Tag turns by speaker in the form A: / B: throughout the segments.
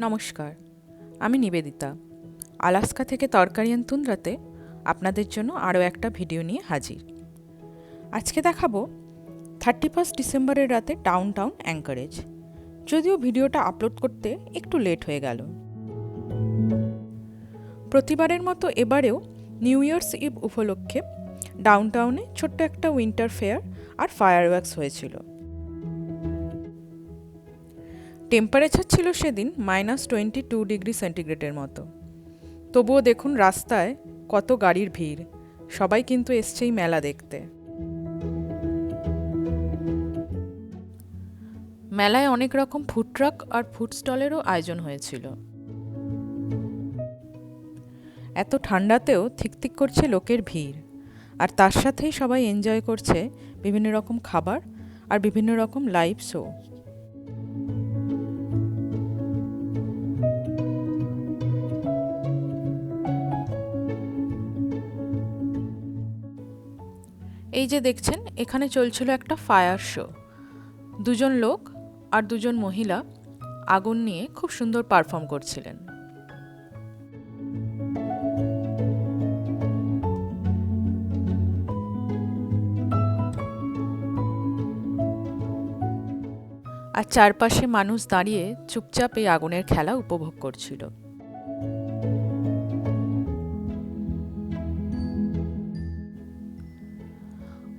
A: নমস্কার, আমি নিবেদিতা। আলাস্কা থেকে তরকারিয়ান তুন্দ্রাতে আপনাদের জন্য আরও একটা ভিডিও নিয়ে হাজির। আজকে দেখাবো 31 ডিসেম্বরের রাতে ডাউনটাউন অ্যাঙ্কারেজ। যদিও ভিডিওটা আপলোড করতে একটু লেট হয়ে গেল। প্রতিবারের মতো এবারেও নিউ ইয়ার্স ইভ উপলক্ষে ডাউনটাউনে ছোট্ট একটা উইন্টার ফেয়ার আর ফায়ারওয়ার্কস হয়েছিল। টেম্পারেচার ছিল সেদিন -22 ডিগ্রি সেন্টিগ্রেডের মতো। তবুও দেখুন রাস্তায় কত গাড়ির ভিড়, সবাই কিন্তু এসছেই মেলা দেখতে। মেলায় অনেক রকম ফুড ট্রাক আর ফুড স্টলেরও আয়োজন হয়েছিল। এত ঠান্ডাতেও থিকথিক করছে লোকের ভিড়, আর তার সাথেই সবাই এনজয় করছে বিভিন্ন রকম খাবার আর বিভিন্ন রকম লাইভ শো। এই যে দেখছেন, এখানে চলছিল একটা ফায়ার শো। দুজন লোক আর দুজন মহিলা আগুন নিয়ে খুব সুন্দর পারফর্ম করছিলেন। আর চারপাশে মানুষ দাঁড়িয়ে চুপচাপ এই আগুনের খেলা উপভোগ করছিল।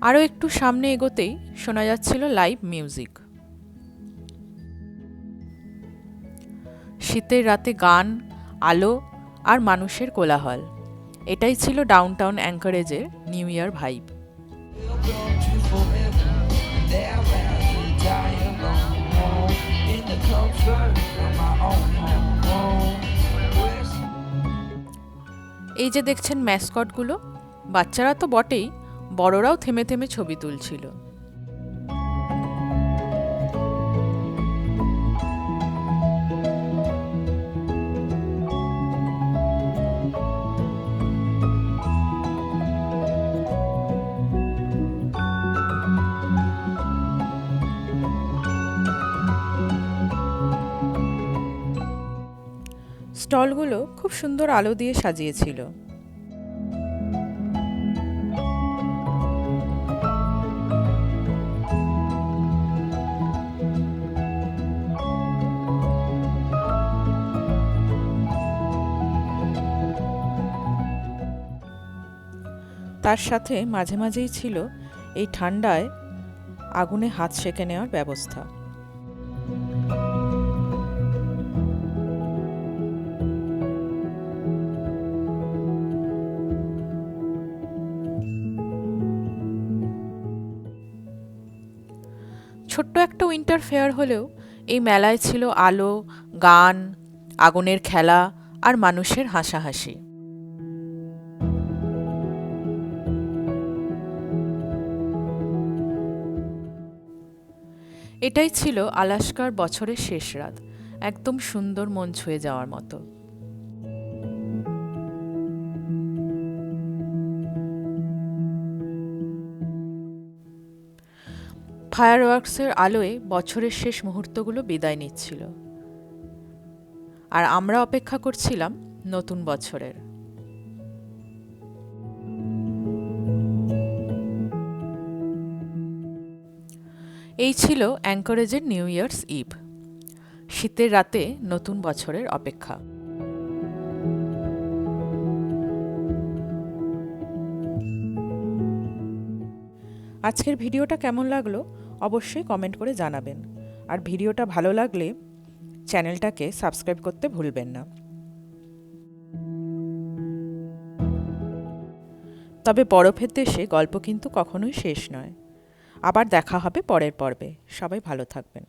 A: আরও একটু সামনে এগোতেই শোনা যাচ্ছিল লাইভ মিউজিক। শীতের রাতে গান, আলো আর মানুষের কোলাহল, এটাই ছিল ডাউনটাউন অ্যাঙ্কারেজের নিউ ইয়ার ভাইব। এই যে দেখছেন ম্যাসকটগুলো, বাচ্চারা তো বটেই, বড়রাও থেমে থেমে ছবি তুলছিল। স্টলগুলো খুব সুন্দর আলো দিয়ে সাজিয়েছিল। তার সাথে মাঝে মাঝেই ছিল এই ঠান্ডায় আগুনে হাত সেঁকে নেওয়ার ব্যবস্থা। ছোট্ট একটা উইন্টার ফেয়ার হলেও এই মেলায় ছিল আলো, গান, আগুনের খেলা আর মানুষের হাসাহাসি। এটাই ছিল আলাস্কার বছরের শেষ রাত, একদম সুন্দর, মন ছুঁয়ে যাওয়ার মতো। ফায়ারওয়ার্কসের আলোয় বছরের শেষ মুহূর্তগুলো বিদায় নিচ্ছিল, আর আমরা অপেক্ষা করছিলাম নতুন বছরের। এই ছিল অ্যাঙ্কারেজের নিউ ইয়ার্স ইভ, শীতের রাতে নতুন বছরের অপেক্ষা। আজকের ভিডিওটা কেমন লাগলো অবশ্যই কমেন্ট করে জানাবেন, আর ভিডিওটা ভালো লাগলে চ্যানেলটাকে সাবস্ক্রাইব করতে ভুলবেন না। তবে বরফের দেশে গল্প কিন্তু কখনোই শেষ নয়। আবার দেখা হবে পরের পর্বে। সবাই ভালো থাকবেন।